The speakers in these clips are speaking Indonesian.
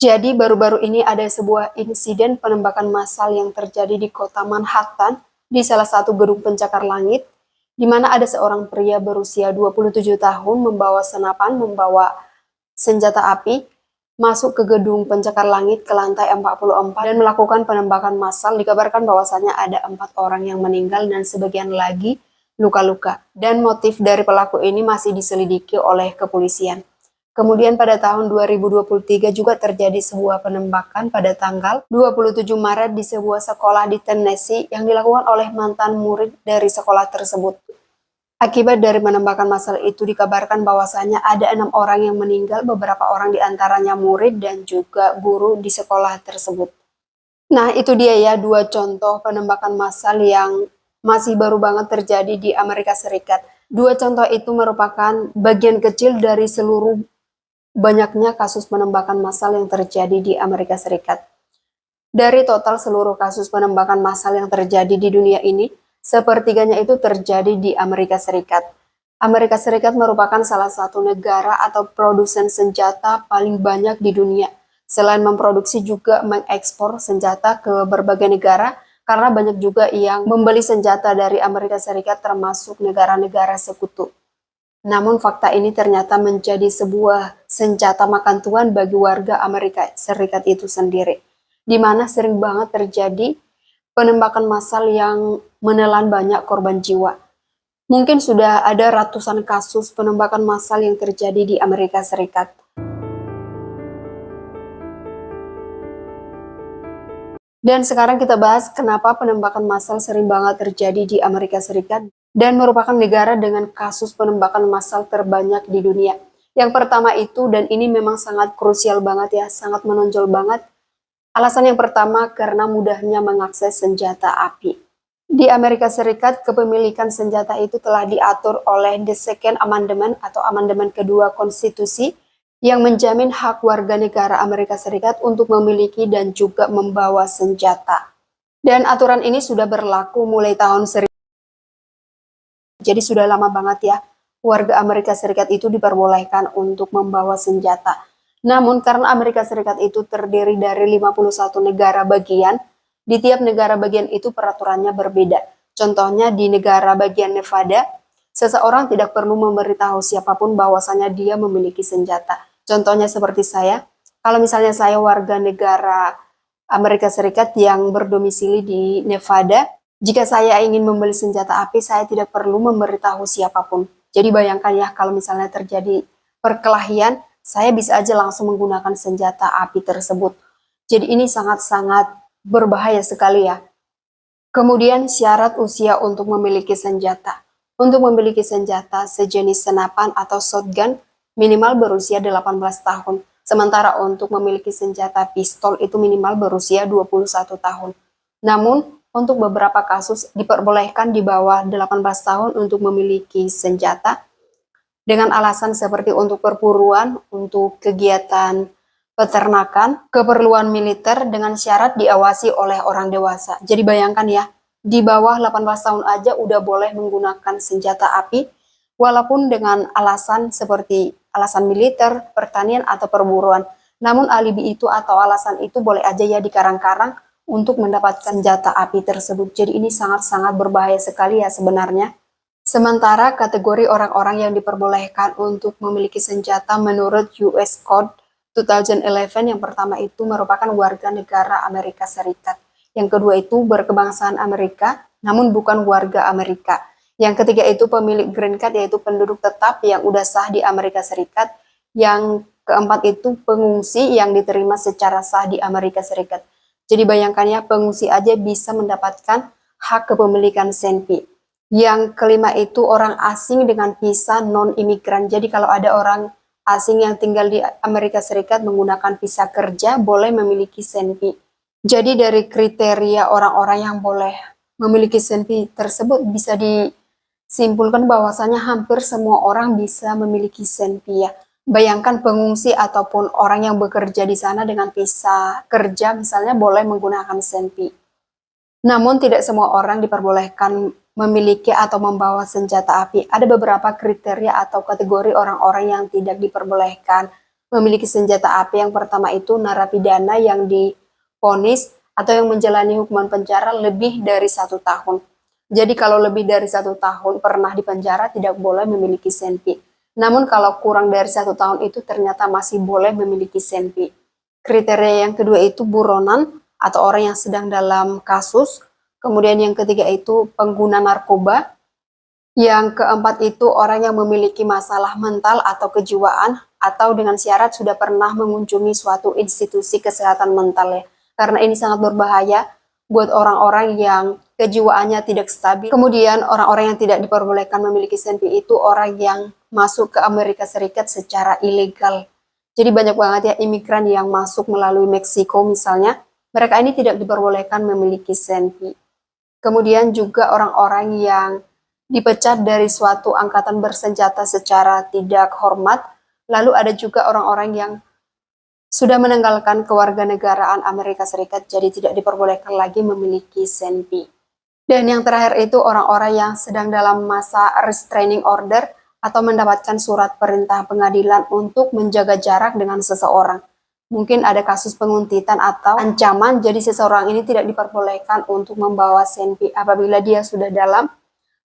Jadi baru-baru ini ada sebuah insiden penembakan massal yang terjadi di kota Manhattan di salah satu gedung pencakar langit, di mana ada seorang pria berusia 27 tahun membawa senjata api masuk ke gedung pencakar langit ke lantai 44 dan melakukan penembakan massal. Dikabarkan bahwasannya ada 4 orang yang meninggal dan sebagian lagi luka-luka. Dan motif dari pelaku ini masih diselidiki oleh kepolisian. Kemudian pada tahun 2023 juga terjadi sebuah penembakan pada tanggal 27 Maret di sebuah sekolah di Tennessee yang dilakukan oleh mantan murid dari sekolah tersebut. Akibat dari penembakan massal itu dikabarkan bahwasanya ada 6 orang yang meninggal, beberapa orang diantaranya murid dan juga guru di sekolah tersebut. Nah itu dia ya 2 contoh penembakan massal yang masih baru banget terjadi di Amerika Serikat. 2 contoh itu merupakan bagian kecil dari seluruh banyaknya kasus penembakan massal yang terjadi di Amerika Serikat. Dari total seluruh kasus penembakan massal yang terjadi di dunia ini, sepertiganya itu terjadi di Amerika Serikat. Amerika Serikat merupakan salah satu negara atau produsen senjata paling banyak di dunia. Selain memproduksi juga mengekspor senjata ke berbagai negara, karena banyak juga yang membeli senjata dari Amerika Serikat termasuk negara-negara sekutu. Namun fakta ini ternyata menjadi sebuah senjata makan tuan bagi warga Amerika Serikat itu sendiri, di mana sering banget terjadi penembakan massal yang menelan banyak korban jiwa. Mungkin sudah ada ratusan kasus penembakan massal yang terjadi di Amerika Serikat. Dan sekarang kita bahas kenapa penembakan massal sering banget terjadi di Amerika Serikat dan merupakan negara dengan kasus penembakan massal terbanyak di dunia. Yang pertama itu, dan ini memang sangat krusial banget ya, sangat menonjol banget. Alasan yang pertama karena mudahnya mengakses senjata api. Di Amerika Serikat, kepemilikan senjata itu telah diatur oleh The Second Amendment atau amandemen kedua konstitusi yang menjamin hak warga negara Amerika Serikat untuk memiliki dan juga membawa senjata. Dan aturan ini sudah berlaku mulai tahun 1000. Jadi sudah lama banget ya, warga Amerika Serikat itu diperbolehkan untuk membawa senjata. Namun karena Amerika Serikat itu terdiri dari 51 negara bagian, di tiap negara bagian itu peraturannya berbeda. Contohnya di negara bagian Nevada, seseorang tidak perlu memberitahu siapapun bahwasanya dia memiliki senjata. Contohnya seperti saya, kalau misalnya saya warga negara Amerika Serikat yang berdomisili di Nevada, jika saya ingin membeli senjata api, saya tidak perlu memberitahu siapapun. Jadi bayangkan ya, kalau misalnya terjadi perkelahian, saya bisa aja langsung menggunakan senjata api tersebut. Jadi ini sangat-sangat berbahaya sekali ya. Kemudian syarat usia untuk memiliki senjata. Untuk memiliki senjata sejenis senapan atau shotgun, minimal berusia 18 tahun. Sementara untuk memiliki senjata pistol itu minimal berusia 21 tahun. Namun, untuk beberapa kasus diperbolehkan di bawah 18 tahun untuk memiliki senjata dengan alasan seperti untuk perburuan, untuk kegiatan peternakan, keperluan militer dengan syarat diawasi oleh orang dewasa. Jadi bayangkan ya, di bawah 18 tahun aja udah boleh menggunakan senjata api, walaupun dengan alasan seperti alasan militer, pertanian, atau perburuan. Namun alibi itu atau alasan itu boleh aja ya dikarang-karang untuk mendapatkan senjata api tersebut. Jadi ini sangat-sangat berbahaya sekali ya sebenarnya. Sementara kategori orang-orang yang diperbolehkan untuk memiliki senjata menurut US Code 2011 yang pertama itu merupakan warga negara Amerika Serikat. Yang kedua itu berkebangsaan Amerika, namun bukan warga Amerika. Yang ketiga itu pemilik green card, yaitu penduduk tetap yang udah sah di Amerika Serikat. Yang keempat itu pengungsi yang diterima secara sah di Amerika Serikat. Jadi bayangkan ya, pengungsi aja bisa mendapatkan hak kepemilikan senpi. Yang kelima itu orang asing dengan visa non-imigran. Jadi kalau ada orang asing yang tinggal di Amerika Serikat menggunakan visa kerja boleh memiliki senpi. Jadi dari kriteria orang-orang yang boleh memiliki senpi tersebut bisa simpulkan bahwasanya hampir semua orang bisa memiliki senpi ya. Bayangkan pengungsi ataupun orang yang bekerja di sana dengan visa kerja misalnya boleh menggunakan senpi. Namun tidak semua orang diperbolehkan memiliki atau membawa senjata api. Ada beberapa kriteria atau kategori orang-orang yang tidak diperbolehkan memiliki senjata api. Yang pertama itu narapidana yang divonis atau yang menjalani hukuman penjara lebih dari 1 tahun. Jadi kalau lebih dari 1 tahun pernah di penjara tidak boleh memiliki senpi. Namun kalau kurang dari 1 tahun itu ternyata masih boleh memiliki senpi. Kriteria yang kedua itu buronan atau orang yang sedang dalam kasus. Kemudian yang ketiga itu pengguna narkoba. Yang keempat itu orang yang memiliki masalah mental atau kejiwaan atau dengan syarat sudah pernah mengunjungi suatu institusi kesehatan mental ya. Karena ini sangat berbahaya buat orang-orang yang kejiwaannya tidak stabil. Kemudian orang-orang yang tidak diperbolehkan memiliki senpi itu orang yang masuk ke Amerika Serikat secara ilegal. Jadi banyak banget ya imigran yang masuk melalui Meksiko misalnya. Mereka ini tidak diperbolehkan memiliki senpi. Kemudian juga orang-orang yang dipecat dari suatu angkatan bersenjata secara tidak hormat. Lalu ada juga orang-orang yang sudah meninggalkan kewarganegaraan Amerika Serikat, jadi tidak diperbolehkan lagi memiliki senpi. Dan yang terakhir itu orang-orang yang sedang dalam masa restraining order atau mendapatkan surat perintah pengadilan untuk menjaga jarak dengan seseorang. Mungkin ada kasus penguntitan atau ancaman, jadi seseorang ini tidak diperbolehkan untuk membawa senpi apabila dia sudah dalam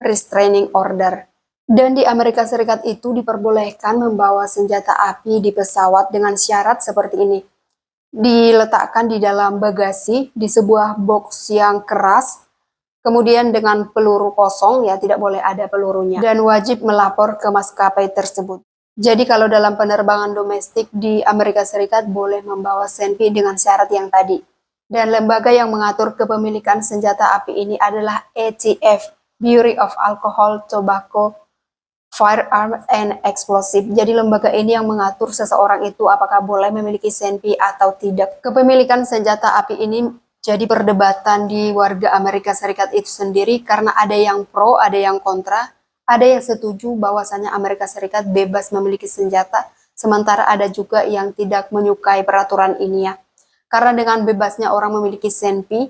restraining order. Dan di Amerika Serikat itu diperbolehkan membawa senjata api di pesawat dengan syarat seperti ini. Diletakkan di dalam bagasi di sebuah box yang keras, kemudian dengan peluru kosong ya, tidak boleh ada pelurunya. Dan wajib melapor ke maskapai tersebut. Jadi kalau dalam penerbangan domestik di Amerika Serikat boleh membawa senpi dengan syarat yang tadi. Dan lembaga yang mengatur kepemilikan senjata api ini adalah ATF, Bureau of Alcohol, Tobacco, Firearms and Explosive. Jadi lembaga ini yang mengatur seseorang itu apakah boleh memiliki senpi atau tidak. Kepemilikan senjata api ini jadi perdebatan di warga Amerika Serikat itu sendiri karena ada yang pro, ada yang kontra, ada yang setuju bahwasanya Amerika Serikat bebas memiliki senjata, sementara ada juga yang tidak menyukai peraturan ini ya. Karena dengan bebasnya orang memiliki senpi,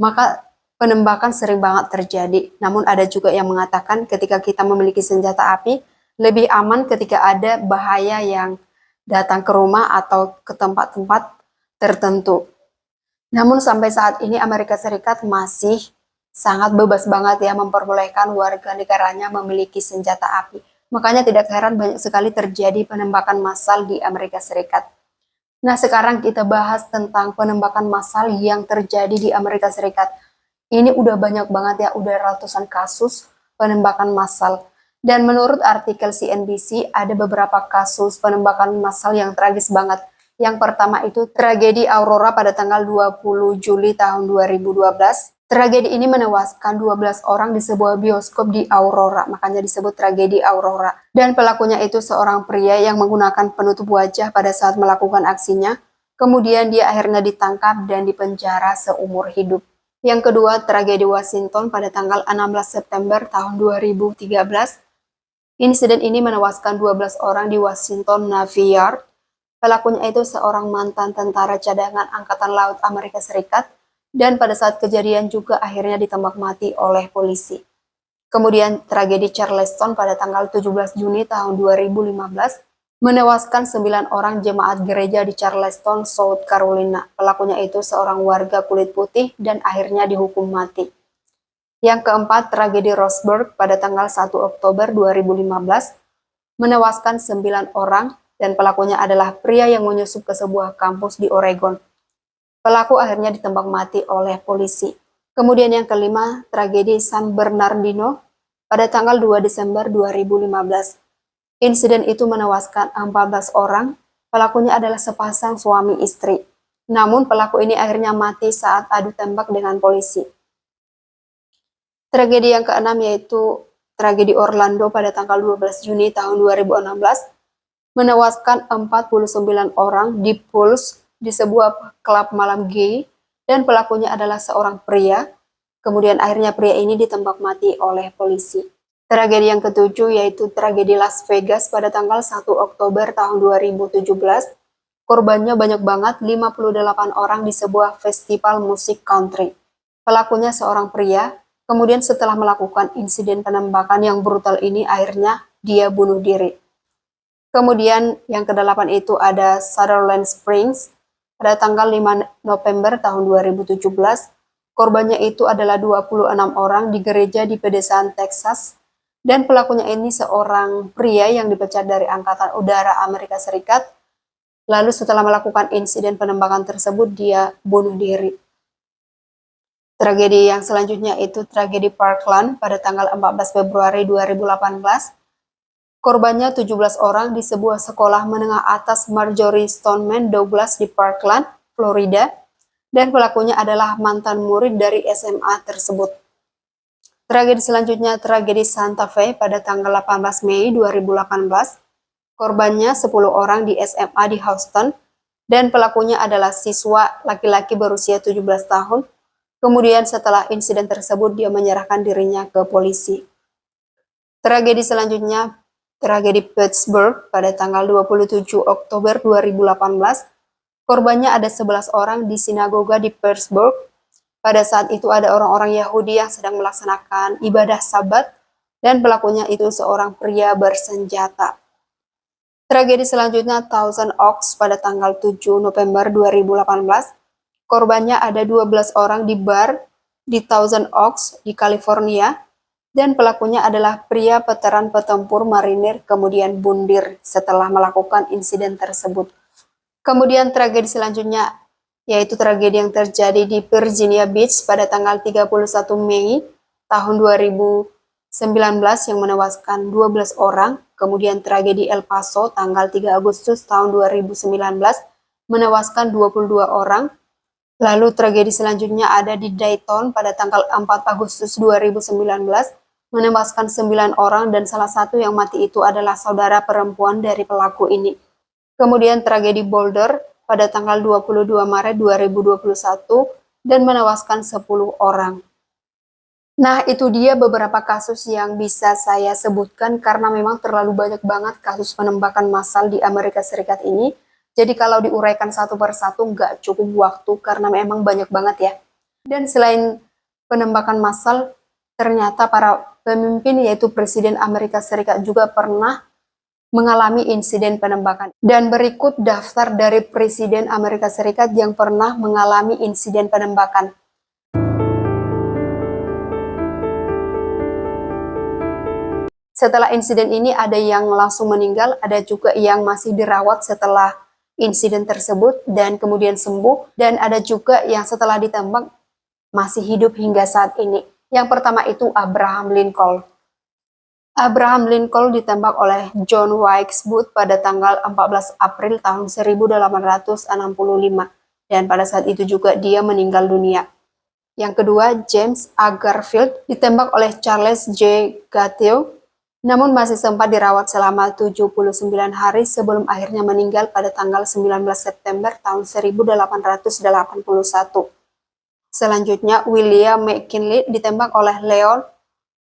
maka penembakan sering banget terjadi. Namun ada juga yang mengatakan ketika kita memiliki senjata api, lebih aman ketika ada bahaya yang datang ke rumah atau ke tempat-tempat tertentu. Namun sampai saat ini Amerika Serikat masih sangat bebas banget ya memperbolehkan warga negaranya memiliki senjata api. Makanya tidak heran banyak sekali terjadi penembakan massal di Amerika Serikat. Nah, sekarang kita bahas tentang penembakan massal yang terjadi di Amerika Serikat. Ini udah banyak banget ya, udah ratusan kasus penembakan massal. Dan menurut artikel CNBC, ada beberapa kasus penembakan massal yang tragis banget. Yang pertama itu tragedi Aurora pada tanggal 20 Juli tahun 2012. Tragedi ini menewaskan 12 orang di sebuah bioskop di Aurora, makanya disebut tragedi Aurora. Dan pelakunya itu seorang pria yang menggunakan penutup wajah pada saat melakukan aksinya. Kemudian dia akhirnya ditangkap dan dipenjara seumur hidup. Yang kedua, tragedi Washington pada tanggal 16 September tahun 2013. Insiden ini menewaskan 12 orang di Washington Navy Yard. Pelakunya itu seorang mantan tentara cadangan Angkatan Laut Amerika Serikat, dan pada saat kejadian juga akhirnya ditembak mati oleh polisi. Kemudian tragedi Charleston pada tanggal 17 Juni tahun 2015 menewaskan 9 orang jemaat gereja di Charleston, South Carolina. Pelakunya itu seorang warga kulit putih dan akhirnya dihukum mati. Yang keempat, tragedi Roseburg pada tanggal 1 Oktober 2015 menewaskan 9 orang dan pelakunya adalah pria yang menyusup ke sebuah kampus di Oregon. Pelaku akhirnya ditembak mati oleh polisi. Kemudian yang kelima, tragedi San Bernardino pada tanggal 2 Desember 2015. Insiden itu menewaskan 14 orang. Pelakunya adalah sepasang suami istri. Namun pelaku ini akhirnya mati saat adu tembak dengan polisi. Tragedi yang keenam yaitu tragedi Orlando pada tanggal 12 Juni tahun 2016 menewaskan 49 orang di Pulse di sebuah klub malam gay, dan pelakunya adalah seorang pria. Kemudian akhirnya pria ini ditembak mati oleh polisi. Tragedi yang ketujuh yaitu tragedi Las Vegas pada tanggal 1 Oktober tahun 2017. Korbannya banyak banget, 58 orang di sebuah festival musik country. Pelakunya seorang pria. Kemudian setelah melakukan insiden penembakan yang brutal ini, akhirnya dia bunuh diri. Kemudian yang ke-8 itu ada Sutherland Springs pada tanggal 5 November tahun 2017. Korbannya itu adalah 26 orang di gereja di pedesaan Texas. Dan pelakunya ini seorang pria yang dipecat dari Angkatan Udara Amerika Serikat. Lalu setelah melakukan insiden penembakan tersebut, dia bunuh diri. Tragedi yang selanjutnya itu tragedi Parkland pada tanggal 14 Februari 2018. Korbannya 17 orang di sebuah sekolah menengah atas Marjory Stoneman Douglas di Parkland, Florida, dan pelakunya adalah mantan murid dari SMA tersebut. Tragedi selanjutnya tragedi Santa Fe pada tanggal 18 Mei 2018. Korbannya 10 orang di SMA di Houston, dan pelakunya adalah siswa laki-laki berusia 17 tahun. Kemudian setelah insiden tersebut dia menyerahkan dirinya ke polisi. Tragedi selanjutnya tragedi Pittsburgh pada tanggal 27 Oktober 2018. Korbannya ada 11 orang di sinagoga di Pittsburgh. Pada saat itu ada orang-orang Yahudi yang sedang melaksanakan ibadah Sabat, dan pelakunya itu seorang pria bersenjata. Tragedi selanjutnya Thousand Oaks pada tanggal 7 November 2018. Korbannya ada 12 orang di bar di Thousand Oaks di California, dan pelakunya adalah pria veteran petempur marinir kemudian bundir setelah melakukan insiden tersebut. Kemudian tragedi selanjutnya yaitu tragedi yang terjadi di Virginia Beach pada tanggal 31 Mei tahun 2019 yang menewaskan 12 orang. Kemudian tragedi El Paso tanggal 3 Agustus tahun 2019 menewaskan 22 orang. Lalu tragedi selanjutnya ada di Dayton pada tanggal 4 Agustus 2019 menewaskan 9 orang, dan salah satu yang mati itu adalah saudara perempuan dari pelaku ini. Kemudian tragedi Boulder pada tanggal 22 Maret 2021 dan menewaskan 10 orang. Nah, itu dia beberapa kasus yang bisa saya sebutkan karena memang terlalu banyak banget kasus penembakan massal di Amerika Serikat ini. Jadi kalau diuraikan satu persatu nggak cukup waktu karena memang banyak banget ya. Dan selain penembakan massal, ternyata para pemimpin yaitu Presiden Amerika Serikat juga pernah mengalami insiden penembakan. Dan berikut daftar dari Presiden Amerika Serikat yang pernah mengalami insiden penembakan. Setelah insiden ini ada yang langsung meninggal, ada juga yang masih dirawat setelah insiden tersebut dan kemudian sembuh, dan ada juga yang setelah ditembak masih hidup hingga saat ini. Yang pertama itu Abraham Lincoln. Abraham Lincoln ditembak oleh John Wilkes Booth pada tanggal 14 April tahun 1865, dan pada saat itu juga dia meninggal dunia. Yang kedua, James A. Garfield ditembak oleh Charles J. Gateau, namun masih sempat dirawat selama 79 hari sebelum akhirnya meninggal pada tanggal 19 September tahun 1881. Selanjutnya, William McKinley ditembak oleh Leon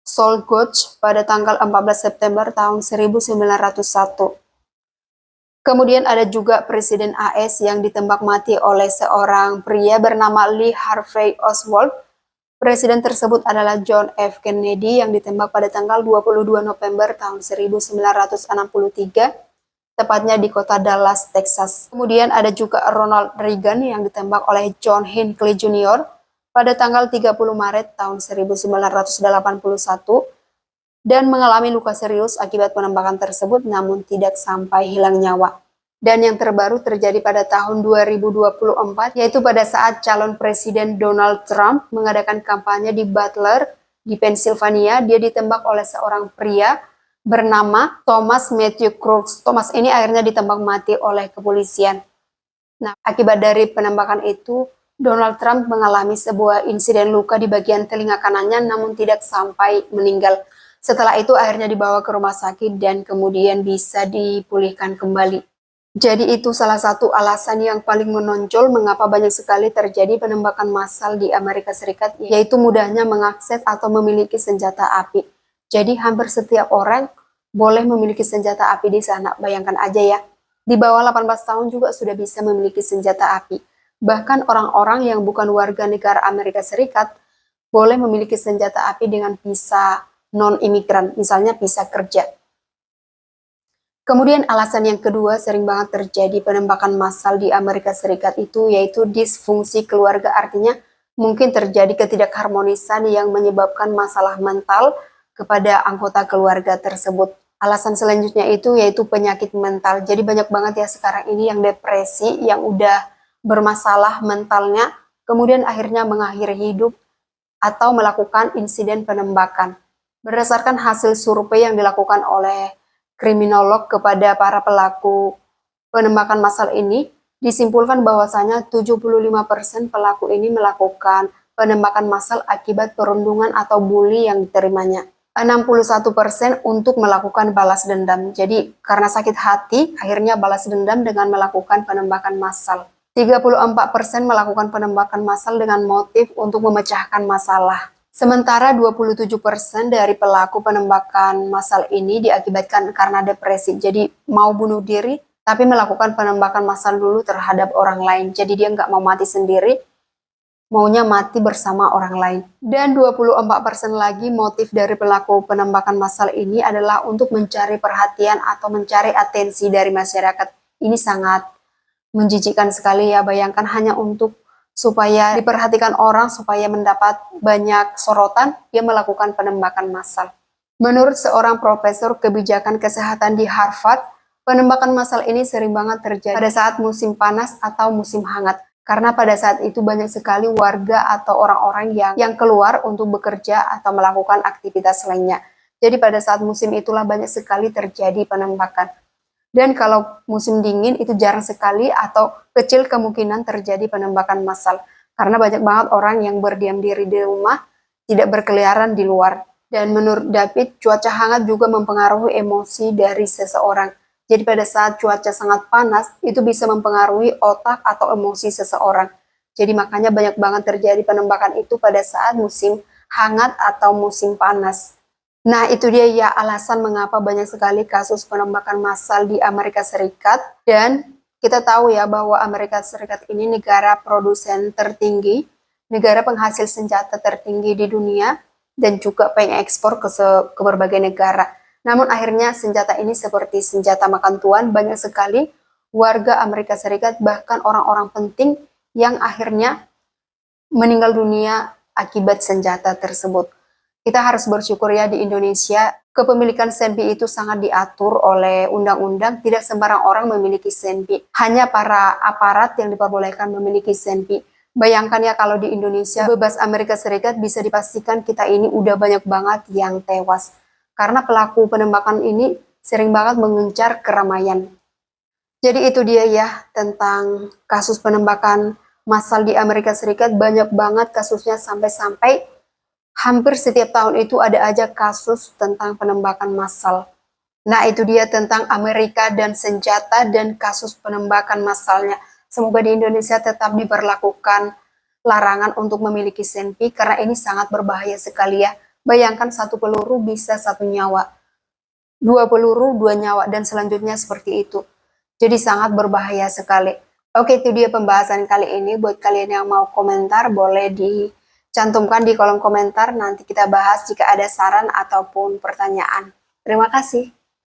Solgauge pada tanggal 14 September tahun 1901. Kemudian ada juga Presiden AS yang ditembak mati oleh seorang pria bernama Lee Harvey Oswald. Presiden tersebut adalah John F. Kennedy yang ditembak pada tanggal 22 November tahun 1963. Tepatnya di kota Dallas, Texas. Kemudian ada juga Ronald Reagan yang ditembak oleh John Hinckley Jr. pada tanggal 30 Maret tahun 1981 dan mengalami luka serius akibat penembakan tersebut namun tidak sampai hilang nyawa. Dan yang terbaru terjadi pada tahun 2024, yaitu pada saat calon presiden Donald Trump mengadakan kampanye di Butler, di Pennsylvania. Dia ditembak oleh seorang pria bernama Thomas Matthew Crooks. Thomas ini akhirnya ditembak mati oleh kepolisian. Nah, akibat dari penembakan itu, Donald Trump mengalami sebuah insiden luka di bagian telinga kanannya namun tidak sampai meninggal. Setelah itu akhirnya dibawa ke rumah sakit dan kemudian bisa dipulihkan kembali. Jadi itu salah satu alasan yang paling menonjol mengapa banyak sekali terjadi penembakan massal di Amerika Serikat, yaitu mudahnya mengakses atau memiliki senjata api. Jadi hampir setiap orang boleh memiliki senjata api di sana. Bayangkan aja ya, di bawah 18 tahun juga sudah bisa memiliki senjata api. Bahkan orang-orang yang bukan warga negara Amerika Serikat boleh memiliki senjata api dengan visa non-imigran, misalnya visa kerja. Kemudian alasan yang kedua sering banget terjadi penembakan massal di Amerika Serikat itu yaitu disfungsi keluarga. Artinya mungkin terjadi ketidakharmonisan yang menyebabkan masalah mental kepada anggota keluarga tersebut. Alasan selanjutnya itu yaitu penyakit mental. Jadi banyak banget ya sekarang ini yang depresi, yang udah bermasalah mentalnya, kemudian akhirnya mengakhiri hidup atau melakukan insiden penembakan. Berdasarkan hasil survei yang dilakukan oleh kriminolog kepada para pelaku penembakan massal ini, disimpulkan bahwasanya 75% pelaku ini melakukan penembakan massal akibat perundungan atau bully yang diterimanya. 61% untuk melakukan balas dendam. Jadi karena sakit hati, akhirnya balas dendam dengan melakukan penembakan massal. 34% melakukan penembakan massal dengan motif untuk memecahkan masalah. Sementara 27% dari pelaku penembakan massal ini diakibatkan karena depresi. Jadi mau bunuh diri, tapi melakukan penembakan massal dulu terhadap orang lain. Jadi dia nggak mau mati sendiri, maunya mati bersama orang lain. Dan 24% lagi motif dari pelaku penembakan massal ini adalah untuk mencari perhatian atau mencari atensi dari masyarakat. Ini sangat menjijikkan sekali ya, bayangkan hanya untuk supaya diperhatikan orang, supaya mendapat banyak sorotan, dia melakukan penembakan massal. Menurut seorang profesor kebijakan kesehatan di Harvard, penembakan massal ini sering banget terjadi pada saat musim panas atau musim hangat. Karena pada saat itu banyak sekali warga atau orang-orang yang keluar untuk bekerja atau melakukan aktivitas lainnya. Jadi pada saat musim itulah banyak sekali terjadi penembakan. Dan kalau musim dingin itu jarang sekali atau kecil kemungkinan terjadi penembakan massal. Karena banyak banget orang yang berdiam diri di rumah, tidak berkeliaran di luar. Dan menurut David, cuaca hangat juga mempengaruhi emosi dari seseorang. Jadi pada saat cuaca sangat panas, itu bisa mempengaruhi otak atau emosi seseorang. Jadi makanya banyak banget terjadi penembakan itu pada saat musim hangat atau musim panas. Nah, itu dia ya alasan mengapa banyak sekali kasus penembakan massal di Amerika Serikat. Dan kita tahu ya bahwa Amerika Serikat ini negara produsen tertinggi, negara penghasil senjata tertinggi di dunia, dan juga pengekspor ke berbagai negara. Namun akhirnya senjata ini seperti senjata makan tuan, banyak sekali warga Amerika Serikat, bahkan orang-orang penting yang akhirnya meninggal dunia akibat senjata tersebut. Kita harus bersyukur ya di Indonesia, kepemilikan senpi itu sangat diatur oleh undang-undang, tidak sembarang orang memiliki senpi. Hanya para aparat yang diperbolehkan memiliki senpi. Bayangkan ya kalau di Indonesia, bebas Amerika Serikat bisa dipastikan kita ini udah banyak banget yang tewas. Karena pelaku penembakan ini sering banget mengincar keramaian. Jadi itu dia ya tentang kasus penembakan massal di Amerika Serikat. Banyak banget kasusnya sampai-sampai hampir setiap tahun itu ada aja kasus tentang penembakan massal. Nah, itu dia tentang Amerika dan senjata dan kasus penembakan massalnya. Semoga di Indonesia tetap diberlakukan larangan untuk memiliki senpi karena ini sangat berbahaya sekali ya. Bayangkan satu peluru bisa satu nyawa, dua peluru dua nyawa, dan selanjutnya seperti itu. Jadi sangat berbahaya sekali. Oke, itu dia pembahasan kali ini. Buat kalian yang mau komentar, boleh cantumkan di kolom komentar, nanti kita bahas jika ada saran ataupun pertanyaan. Terima kasih.